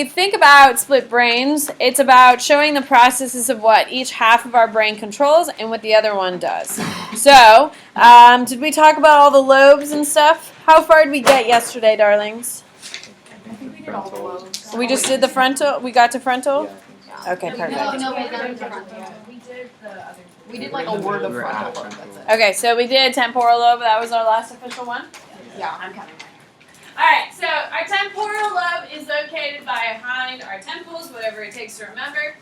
we think about split brains, it's about showing the processes of what each half of our brain controls and what the other one does. So, did we talk about all the lobes and stuff? How far did we get yesterday, darlings? I think we did all the lobes. We just did the frontal? We got to frontal? Yeah. Okay, perfect. No, we did frontal. We did the other two. We did like a word of frontal lobe, that's it. Okay, so we did temporal lobe. That was our last official one? Yeah, I'm counting right Alright, so our temporal lobe is located behind our temples, whatever it takes to remember.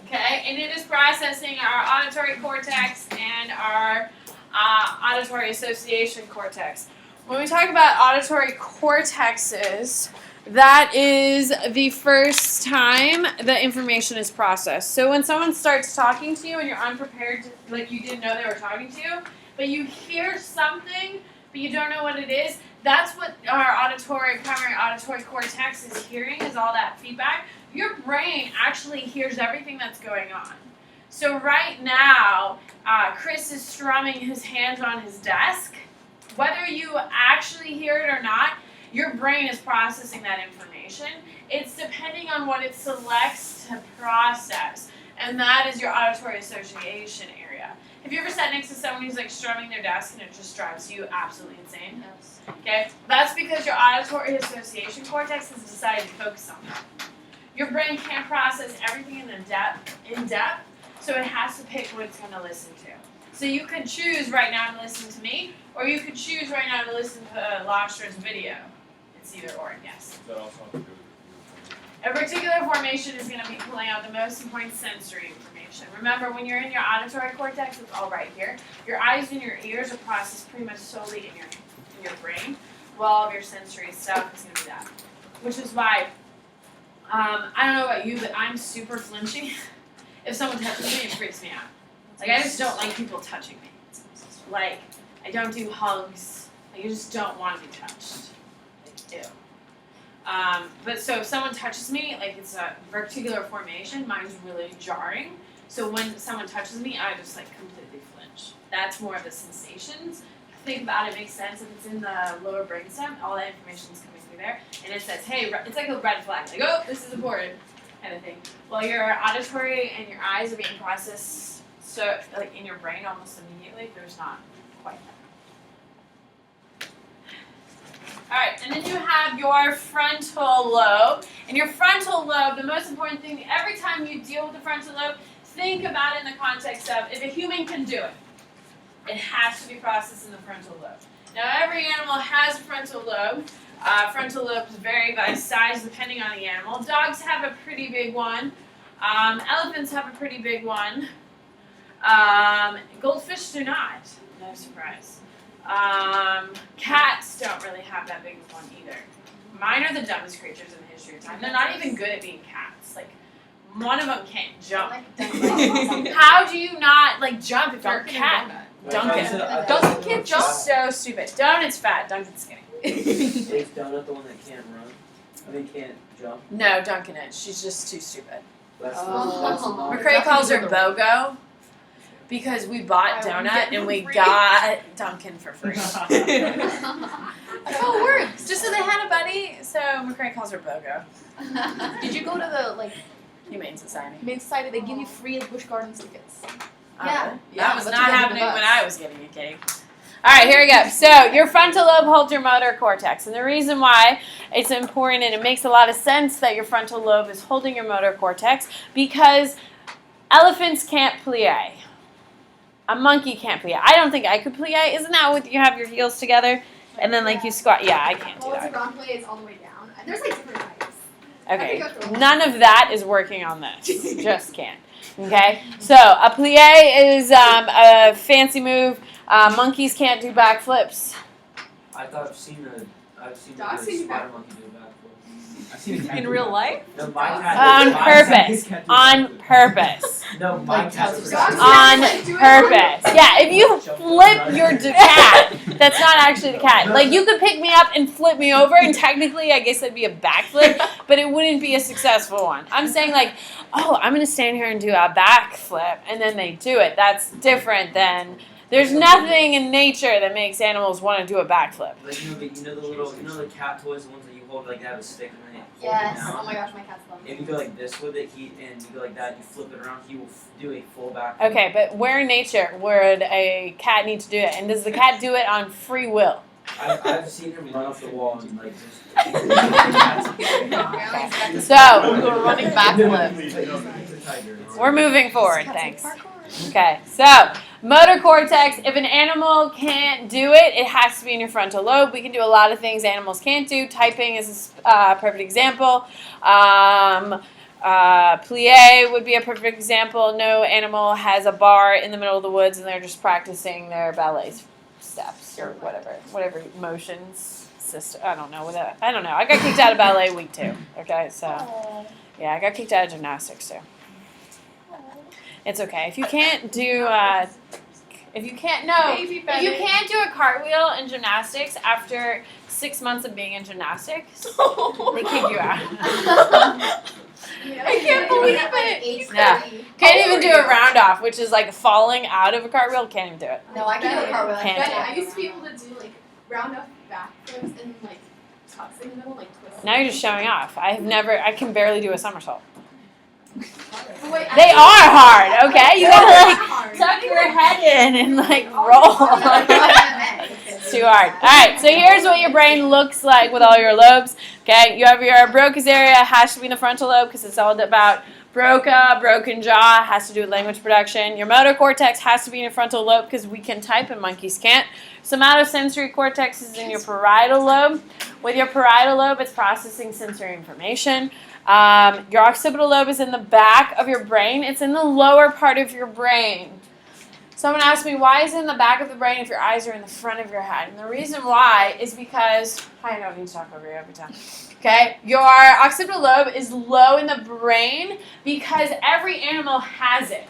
Okay, and it is processing our auditory cortex and our auditory association cortex. When we talk about auditory cortexes, that is the first time the information is processed. So when someone starts talking to you and you're unprepared, like you didn't know they were talking to you, but you hear something, but you don't know what it is, that's what our primary auditory cortex is hearing, is all that feedback. Your brain actually hears everything that's going on. So right now, Chris is strumming his hands on his desk. Whether you actually hear it or not, your brain is processing that information. It's depending on what it selects to process, and that is your auditory association area. Have you ever sat next to someone who's like strumming their desk and it just drives you absolutely insane? Yes. Okay, that's because your auditory association cortex has decided to focus on that. Your brain can't process everything in depth, so it has to pick what it's going to listen to. So you could choose right now to listen to me, or you could choose right now to listen to Lashtra's video. It's either or, yes. That also have to do with A reticular formation is going to be pulling out the most important sensory information. Remember, when you're in your auditory cortex, it's all right here. Your eyes and your ears are processed pretty much solely in your brain, while all of your sensory stuff is going to be that. Which is why, I don't know about you, but I'm super flinchy. If someone touches me, it freaks me out. Like, I just don't like people touching me. Like, I don't do hugs. Like, I just don't want to be touched. Like, ew. But so if someone touches me, like it's a reticular formation, mine's really jarring. So when someone touches me, I just like completely flinch. That's more of the sensations. Think about it, makes sense. If it's in the lower brainstem, all that information is coming through there, and it says, hey, it's like a red flag, like, oh, this is important, kind of thing. Well, your auditory and your eyes are being processed, so like in your brain almost immediately. There's not quite that. All right, and then you have your frontal lobe. And your frontal lobe, the most important thing, every time you deal with the frontal lobe, think about it in the context of, if a human can do it, it has to be processed in the frontal lobe. Now, every animal has a frontal lobe. Frontal lobes vary by size depending on the animal. Dogs have a pretty big one. Elephants have a pretty big one. Goldfish do not. No surprise. Cats don't really have that big of one either. Mine are the dumbest creatures in the history of time. They're not even good at being cats. Like, one of them can't jump. How do you not, like, jump if you're a cat? Duncan. Duncan can't jump? So stupid. Donut's fat. Duncan's skinny. Is Donut the one that can't run? I mean, can't jump? No, Duncan is. She's just too stupid. That's Oh. McCrae calls her BOGO because we bought Donut and we got Duncan for free. That's how it works. Just so they had a buddy, so McCrae calls her BOGO. Did you go to the like Humane Society. main society? They give you free Busch Gardens tickets. Yeah. Yeah, That was that's not what they happening give us. when I was getting a kitty. Alright, here we go. So, your frontal lobe holds your motor cortex. And the reason why it's important and it makes a lot of sense that your frontal lobe is holding your motor cortex, because elephants can't plie. A monkey can't plie. I don't think I could plie. Isn't that what you have your heels together and then like you squat? Yeah, I can't do Well, it's a that. ground play is all the way down. There's like different heights. Okay, none of that is working on this. Just can't. Okay, so a plie is a fancy move. Monkeys can't do backflips. I thought I've seen Dogs the can do spider backflips. monkey do a backflip. I've seen a cat In do real it. life? No, my On cat. purpose. My cat do a On backflip. purpose. No, my Like cat. Dogs do a can On backflip. do it. purpose. Yeah, if you flip your cat, that's not actually the cat. Like, you could pick me up and flip me over, and technically, I guess that'd be a backflip, but it wouldn't be a successful one. I'm saying, like, oh, I'm going to stand here and do a backflip, and then they do it. That's different than... There's nothing in nature that makes animals want to do a backflip. Like, you know the little, the cat toys, the ones that you hold like have a stick and then hold Yes. it down. Oh my gosh, my cat's loving If you go like this with it, and you go like that, you flip it around, he will do a full back. Okay, but where in nature would a cat need to do it? And does the cat do it on free will? I've seen him run off the wall and like just. So, We're running backflips. He's a tiger. we're moving forward, thanks. Okay, so motor cortex, if an animal can't do it, it has to be in your frontal lobe. We can do a lot of things animals can't do. Typing is a perfect example. Plie would be a perfect example. No animal has a bar in the middle of the woods and they're just practicing their ballet steps or whatever motions. I don't know. I don't know. I got kicked out of ballet week 2. Okay, so yeah, I got kicked out of gymnastics too. It's okay. If you can't do if you can't do a cartwheel in gymnastics after 6 months of being in gymnastics, they kick you out. I can't believe it. Yeah. Can't even do a round off, which is like falling out of a cartwheel. Can't even do it. No, I can do a cartwheel. Can't do it. I used to be able to do like round up backflips and like tucks in the middle, like twists. Now you're just showing off. I can barely do a somersault. Wait, They are hard, okay? You gotta like hard. tuck your head in and like roll. It's too hard. Alright, so here's what your brain looks like with all your lobes. Okay, you have your Broca's area, has to be in the frontal lobe because it's all about Broca, broken jaw, has to do with language production. Your motor cortex has to be in your frontal lobe because we can type and monkeys can't. Somatosensory cortex is in your parietal lobe. With your parietal lobe, it's processing sensory information. Your occipital lobe is in the back of your brain. It's in the lower part of your brain. Someone asked me, why is it in the back of the brain if your eyes are in the front of your head? And the reason why is because, I don't need to talk over you every time. Okay, your occipital lobe is low in the brain because every animal has it.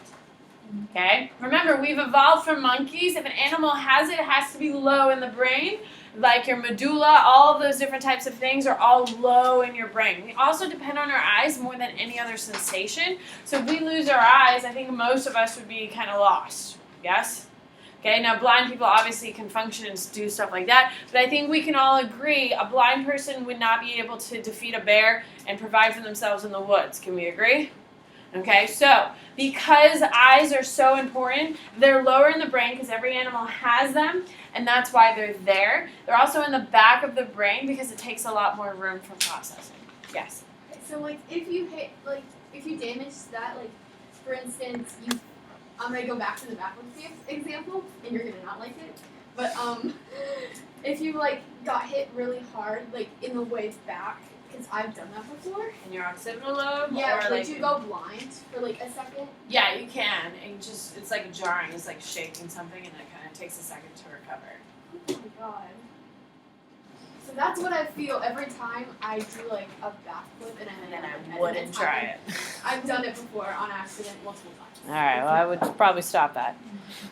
Okay, remember we've evolved from monkeys. If an animal has it, it has to be low in the brain. Like your medulla, all of those different types of things are all low in your brain. We also depend on our eyes more than any other sensation. So if we lose our eyes, I think most of us would be kind of lost. Yes? Okay, now blind people obviously can function and do stuff like that, but I think we can all agree a blind person would not be able to defeat a bear and provide for themselves in the woods. Can we agree? Okay, so because eyes are so important, they're lower in the brain because every animal has them, and that's why they're there. They're also in the back of the brain because it takes a lot more room for processing. Yes? So like if you damage that, like for instance, I'm gonna go back to the backwards example, and you're gonna not like it. But if you like got hit really hard, like in the way back, because I've done that before. In your occipital lobe? Yeah, or like you go blind for like a second. Yeah, you can. And just it's like jarring. It's like shaking something, and it kind of takes a second to recover. Oh my god. So that's what I feel every time I do like a backflip and And then I wouldn't try it. I've done it before on accident multiple times. All right. Well, I would probably stop that.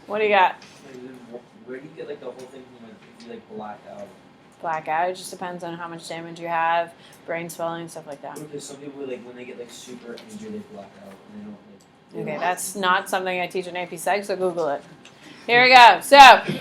What do you got? Where do you get like the whole thing from like if you like black out? Blackout. It just depends on how much damage you have, brain swelling, stuff like that. Because some people like when they get like super injured, they black out and they don't like. Okay, that's not something I teach in AP Psych, so Google it. Here we go. So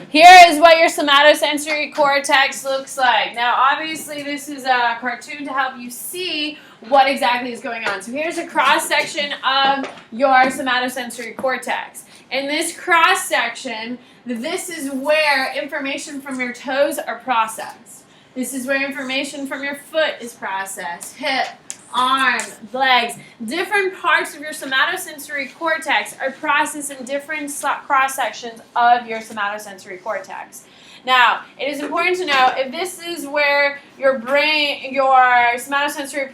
here is what your somatosensory cortex looks like. Now, obviously, this is a cartoon to help you see what exactly is going on. So here's a cross-section of your somatosensory cortex. In this cross-section, this is where information from your toes are processed. This is where information from your foot is processed. Hip, arm, legs, different parts of your somatosensory cortex are processed in different cross-sections of your somatosensory cortex. Now, it is important to know if this is where your brain, your somatosensory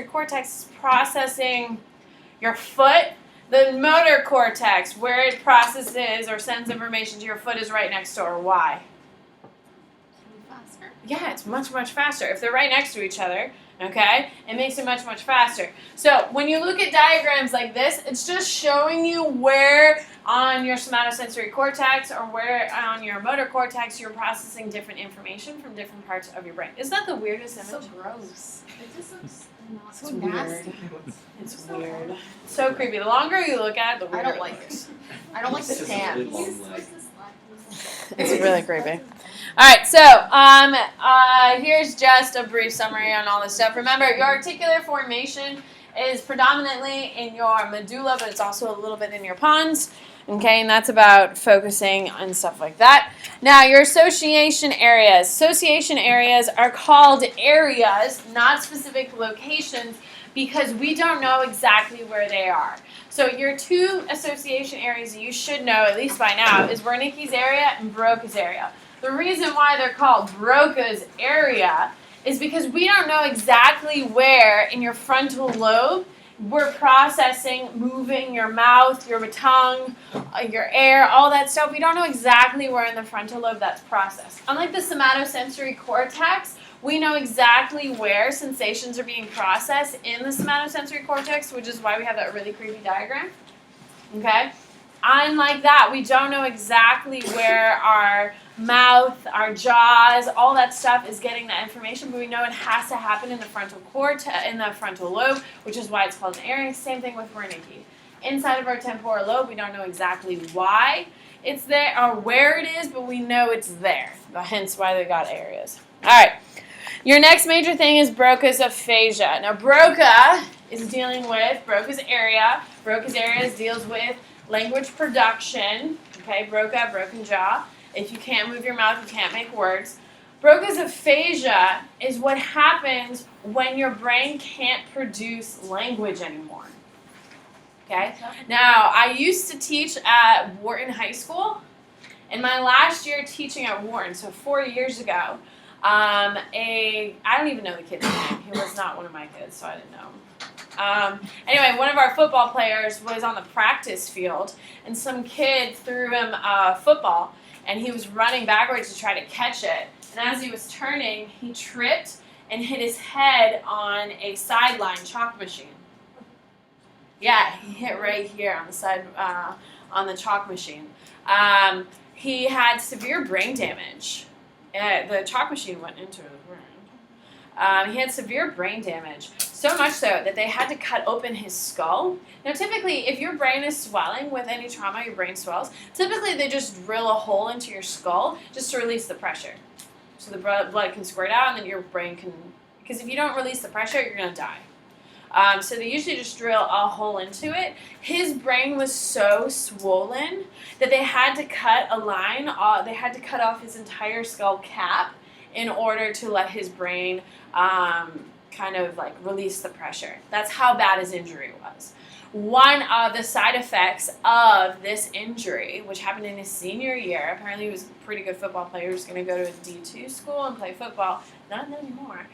cortex is processing your foot, the motor cortex, where it processes or sends information to your foot, is right next door. Why? Faster. Yeah, it's much, much faster. If they're right next to each other, okay, it makes it much, much faster. So when you look at diagrams like this, it's just showing you where on your somatosensory cortex or where on your motor cortex you're processing different information from different parts of your brain. Isn't that the weirdest image? So gross. It just looks not So It's nasty. weird. It's weird. It's so creepy. The longer you look at it, the I weirder don't like it looks. I don't like the It's just tan. really long He's leg. supposed to slap me. It's really creepy. All right, so here's just a brief summary on all this stuff. Remember, your articular formation is predominantly in your medulla, but it's also a little bit in your pons. Okay, and that's about focusing on stuff like that. Now, your association areas. Association areas are called areas, not specific locations, because we don't know exactly where they are. So your two association areas that you should know, at least by now, is Wernicke's area and Broca's area. The reason why they're called Broca's area is because we don't know exactly where in your frontal lobe we're processing, moving your mouth, your tongue, your air, all that stuff. We don't know exactly where in the frontal lobe that's processed. Unlike the somatosensory cortex, we know exactly where sensations are being processed in the somatosensory cortex, which is why we have that really creepy diagram. Okay? Unlike that, we don't know exactly where our mouth, our jaws, all that stuff is getting that information, but we know it has to happen in the frontal in the frontal lobe, which is why it's called an area. Same thing with Wernicke. Inside of our temporal lobe, we don't know exactly why it's there or where it is, but we know it's there. Hence why they got areas. All right. Your next major thing is Broca's aphasia. Now, Broca is dealing with Broca's area. Broca's area deals with language production. Okay, Broca, broken jaw. If you can't move your mouth, you can't make words. Broca's aphasia is what happens when your brain can't produce language anymore. Okay? Now, I used to teach at Wharton High School. In my last year teaching at Wharton, so 4 years ago, I don't even know the kid's name. He was not one of my kids, so I didn't know him. Anyway, one of our football players was on the practice field, and some kid threw him a football, and he was running backwards to try to catch it. And as he was turning, he tripped and hit his head on a sideline chalk machine. Yeah, he hit right here on the side, on the chalk machine. He had severe brain damage. The chalk machine went into his brain. He had severe brain damage, so much so that they had to cut open his skull. Now, typically, if your brain is swelling with any trauma, your brain swells, typically they just drill a hole into your skull just to release the pressure. So the blood can squirt out, and then your brain can, because if you don't release the pressure, you're going to die. So they usually just drill a hole into it. His brain was so swollen that they had to cut a line, they had to cut off his entire skull cap in order to let his brain kind of like release the pressure. That's how bad his injury was. One of the side effects of this injury, which happened in his senior year, apparently he was a pretty good football player, he was going to go to a D2 school and play football, not anymore.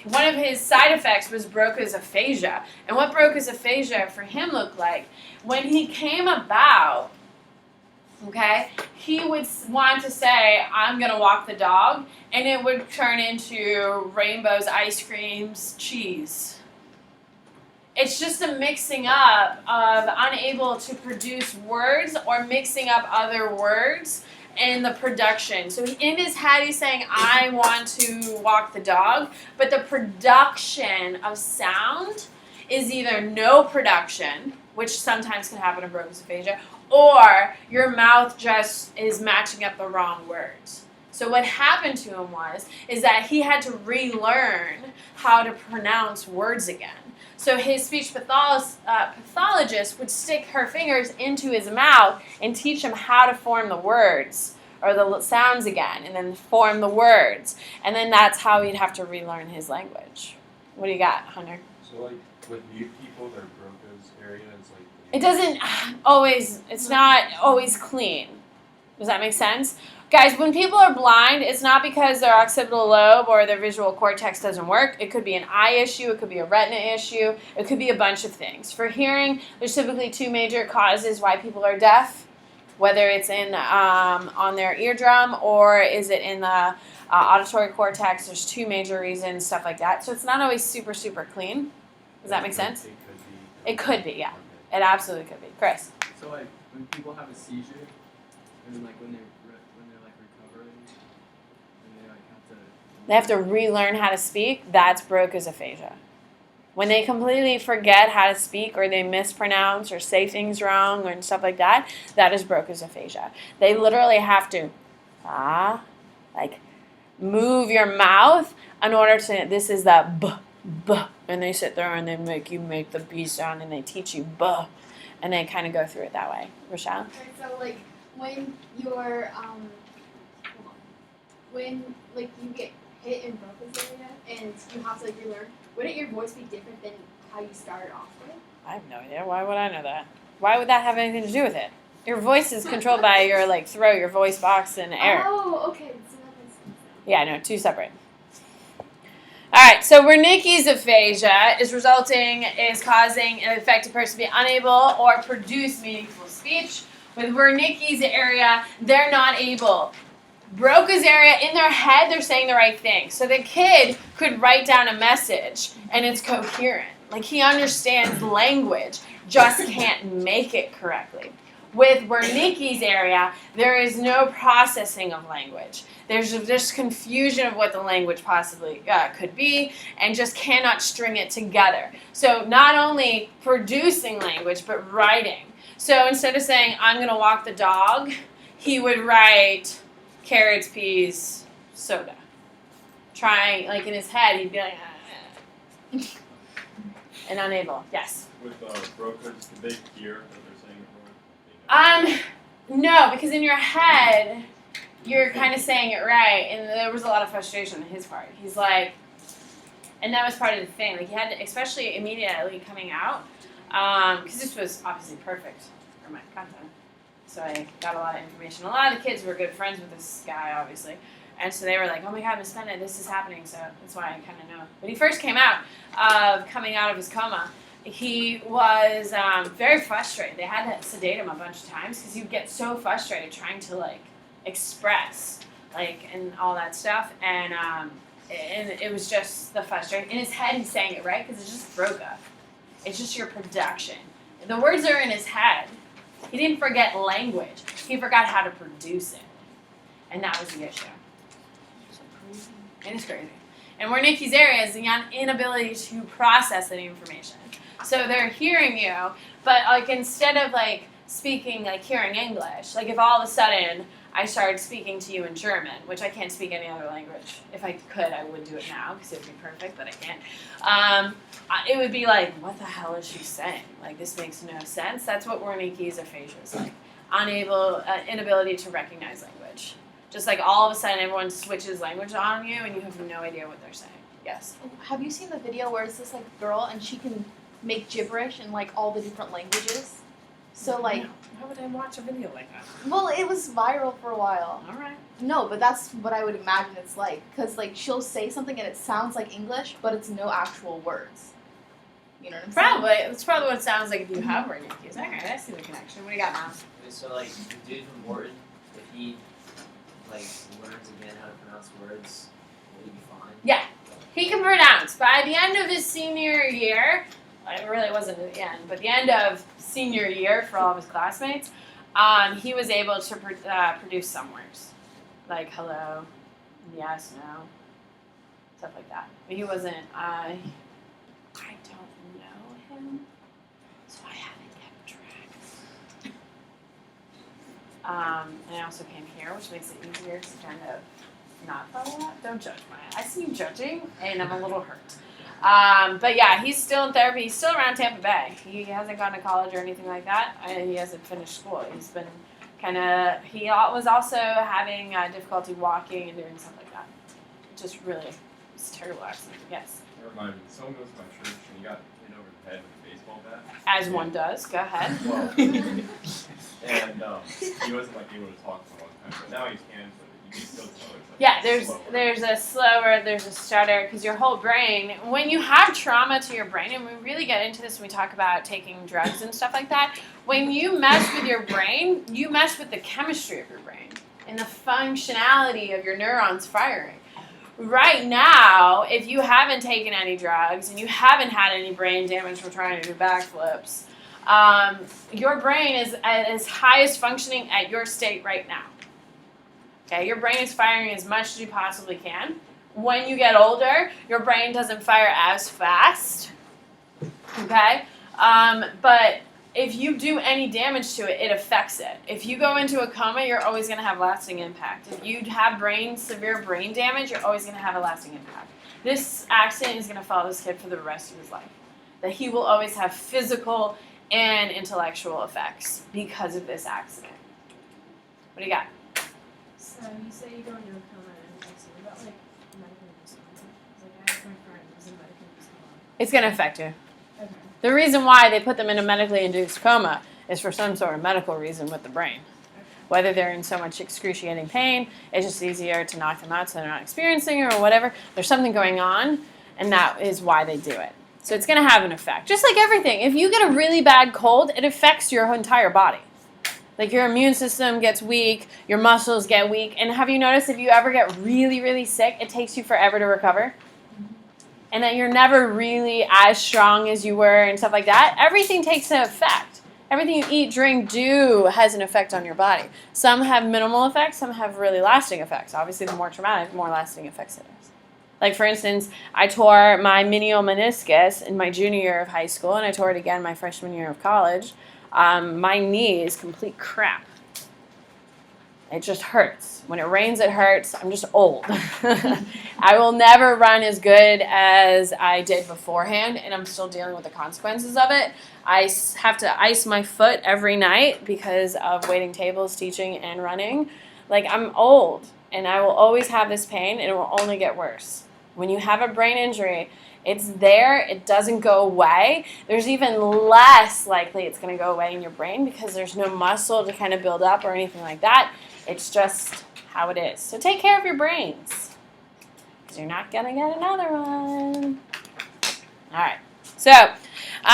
One of his side effects was Broca's aphasia. And what Broca's aphasia for him looked like, when he came about, okay, he would want to say, I'm going to walk the dog, and it would turn into rainbows, ice creams, cheese. It's just a mixing up of unable to produce words or mixing up other words in the production. So in his head, he's saying, I want to walk the dog, but the production of sound is either no production, which sometimes can happen in Broca's aphasia, or your mouth just is matching up the wrong words. So what happened to him is that he had to relearn how to pronounce words again. So his speech pathologist would stick her fingers into his mouth and teach him how to form the words or the sounds again, and then form the words. And then that's how he'd have to relearn his language. What do you got, Hunter? So like with mute people, their Broca's area is like... It doesn't always, it's not always clean. Does that make sense? Guys, when people are blind, it's not because their occipital lobe or their visual cortex doesn't work. It could be an eye issue. It could be a retina issue. It could be a bunch of things. For hearing, there's typically two major causes why people are deaf, whether it's in on their eardrum or is it in the auditory cortex. There's two major reasons, stuff like that. So it's not always super, super clean. Does that make sense? It could be, yeah. It absolutely could be. Chris? So like when people have a seizure, and like when they're like recovering, and they like have to They have to relearn how to speak. That's Broca's aphasia. When they completely forget how to speak or they mispronounce or say things wrong and stuff like that, that is Broca's aphasia. They literally have to like move your mouth in order to, this is the b, and they sit there and they make you make the B sound and they teach you b, and they kind of go through it that way. Rochelle? Okay, so like when you're when like you get hit in Broca's area and you have to like relearn, wouldn't your voice be different than how you started off with? I have no idea. Why would I know that? Why would that have anything to do with it? Your voice is controlled by your like throat, your voice box, and air. Oh, okay. So that makes sense. Yeah, no, two separate. All right, so Wernicke's aphasia is causing an affected person to be unable or produce meaningful speech. With Wernicke's area, they're not able. Broca's area, in their head, they're saying the right thing. So the kid could write down a message and it's coherent. Like he understands language, just can't make it correctly. With Wernicke's area, there is no processing of language. There's just confusion of what the language possibly could be and just cannot string it together. So not only producing language, but writing. So instead of saying, I'm going to walk the dog, he would write carrots, peas, soda. Trying, like in his head, he'd be like, and unable. Yes? With Broca's, do they hear what they're saying? No, because in your head, you're kind of saying it right, and there was a lot of frustration on his part. He's like, and that was part of the thing. Like he had to, especially immediately coming out, because this was obviously perfect for my content. So I got a lot of information. A lot of the kids were good friends with this guy, obviously. And so they were like, oh my God, Miss Bennett, this is happening. So that's why I kind of know. When he first came out, coming out of his coma, he was very frustrated. They had to sedate him a bunch of times because he'd get so frustrated trying to like express like and all that stuff. And it was just the frustration. In his head, he's saying it right because it's just Broca. It's just your production. The words are in his head. He didn't forget language. He forgot how to produce it. And that was the issue. And it's crazy. And Wernicke's area is the inability to process that information. So they're hearing you, but like instead of like speaking, like hearing English, like if all of a sudden I started speaking to you in German, which I can't speak any other language. If I could, I would do it now because it would be perfect, but I can't. It would be like, what the hell is she saying? Like, this makes no sense. That's what Wernicke's aphasia is like. Inability to recognize language. Just like all of a sudden everyone switches language on you and you have no idea what they're saying. Yes? Have you seen the video where it's this like girl and she can make gibberish in like all the different languages? So like, Why would I watch a video like that? well, it was viral for a while. All right. No, but that's what I would imagine it's like. Because, like, she'll say something and it sounds like English, but it's no actual words. You know what I'm saying? Probably. That's probably what it sounds like if you have Wernicke's. All right, I see the connection. What do you got, Mom? So like the dude from Morton, if he like learns again how to pronounce words, will he be fine? Yeah. He can pronounce. By the end of his senior year, it really wasn't at the end, but the end of senior year for all of his classmates, he was able to produce some words. Like hello, yes, no, stuff like that. But he wasn't, I don't know him, so I haven't kept track. And I also came here, which makes it easier to kind of not follow that. Don't judge I see you judging, and I'm a little hurt. But yeah, he's still in therapy. He's still around Tampa Bay. He hasn't gone to college or anything like that. He hasn't finished school. He's been he was also having difficulty walking and doing stuff like that. Just really, it's a terrible accident. Yes. It reminds me, someone goes to my church and he got hit over the head with a baseball bat. As one does. Go ahead. Well, and he wasn't like able to talk for a long time, but now he can, but you can still tell it's like Yeah, slower. there's a slower, there's a stutter, because your whole brain, when you have trauma to your brain, and we really get into this when we talk about taking drugs and stuff like that, when you mess with your brain, you mess with the chemistry of your brain and the functionality of your neurons firing. Right now, if you haven't taken any drugs and you haven't had any brain damage from trying to do backflips, your brain is at its highest functioning at your state right now. Okay, your brain is firing as much as you possibly can. When you get older, your brain doesn't fire as fast Okay? But if you do any damage to it, it affects it. If you go into a coma, you're always going to have lasting impact. If you have severe brain damage, you're always going to have a lasting impact. This accident is going to follow this kid for the rest of his life. That he will always have physical and intellectual effects because of this accident. What do you got? So you say you go into a coma and it's about like medical induced coma. Like I asked my friend who was in medical induced coma. It's going to affect you. Okay. The reason why they put them in a medically induced coma is for some sort of medical reason with the brain. Whether they're in so much excruciating pain, it's just easier to knock them out so they're not experiencing it or whatever. There's something going on, and that is why they do it. So it's going to have an effect. Just like everything. If you get a really bad cold, it affects your entire body. Like your immune system gets weak, your muscles get weak. And have you noticed if you ever get really, really sick, it takes you forever to recover? And that you're never really as strong as you were and stuff like that? Everything takes an effect. Everything you eat, drink, do has an effect on your body. Some have minimal effects, some have really lasting effects. Obviously, the more traumatic, the more lasting effects it is. Like, for instance, I tore my medial meniscus in my junior year of high school, and I tore it again my freshman year of college. My knee is complete crap. It just hurts. When it rains, it hurts. I'm just old. I will never run as good as I did beforehand, and I'm still dealing with the consequences of it. I have to ice my foot every night because of waiting tables, teaching, and running. Like, I'm old, and I will always have this pain, and it will only get worse. When you have a brain injury, it's there. It doesn't go away. There's even less likely it's going to go away in your brain because there's no muscle to kind of build up or anything like that. It's just how it is. So take care of your brains because you're not going to get another one. All right. So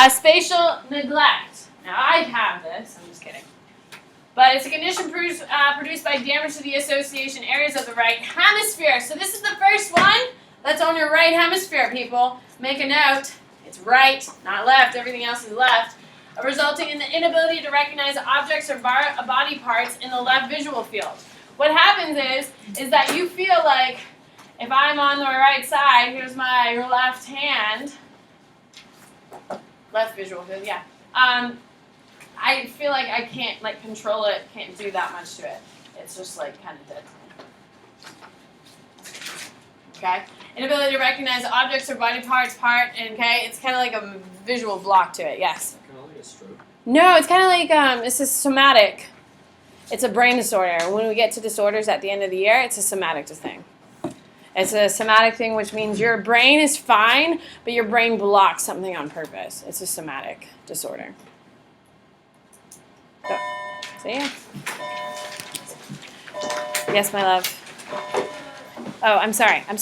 spatial neglect. Now, I have this. I'm just kidding. But it's a condition produced by damage to the association areas of the right hemisphere. So this is the first one. That's on your right hemisphere, people. Make a note. It's right, not left. Everything else is left. Resulting in the inability to recognize objects or body parts in the left visual field. What happens is that you feel like if I'm on the right side, here's my left hand. Left visual field, yeah. I feel like I can't control it, can't do that much to it. It's just like kind of dead to me. Okay? Inability to recognize objects or body parts, okay? It's kind of like a visual block to it, yes. Kind of like a stroke. No, it's kind of like, it's a somatic. It's a brain disorder. When we get to disorders at the end of the year, it's a somatic thing. It's a somatic thing, which means your brain is fine, but your brain blocks something on purpose. It's a somatic disorder. So, yeah. Yes, my love. Oh, I'm sorry. Damn.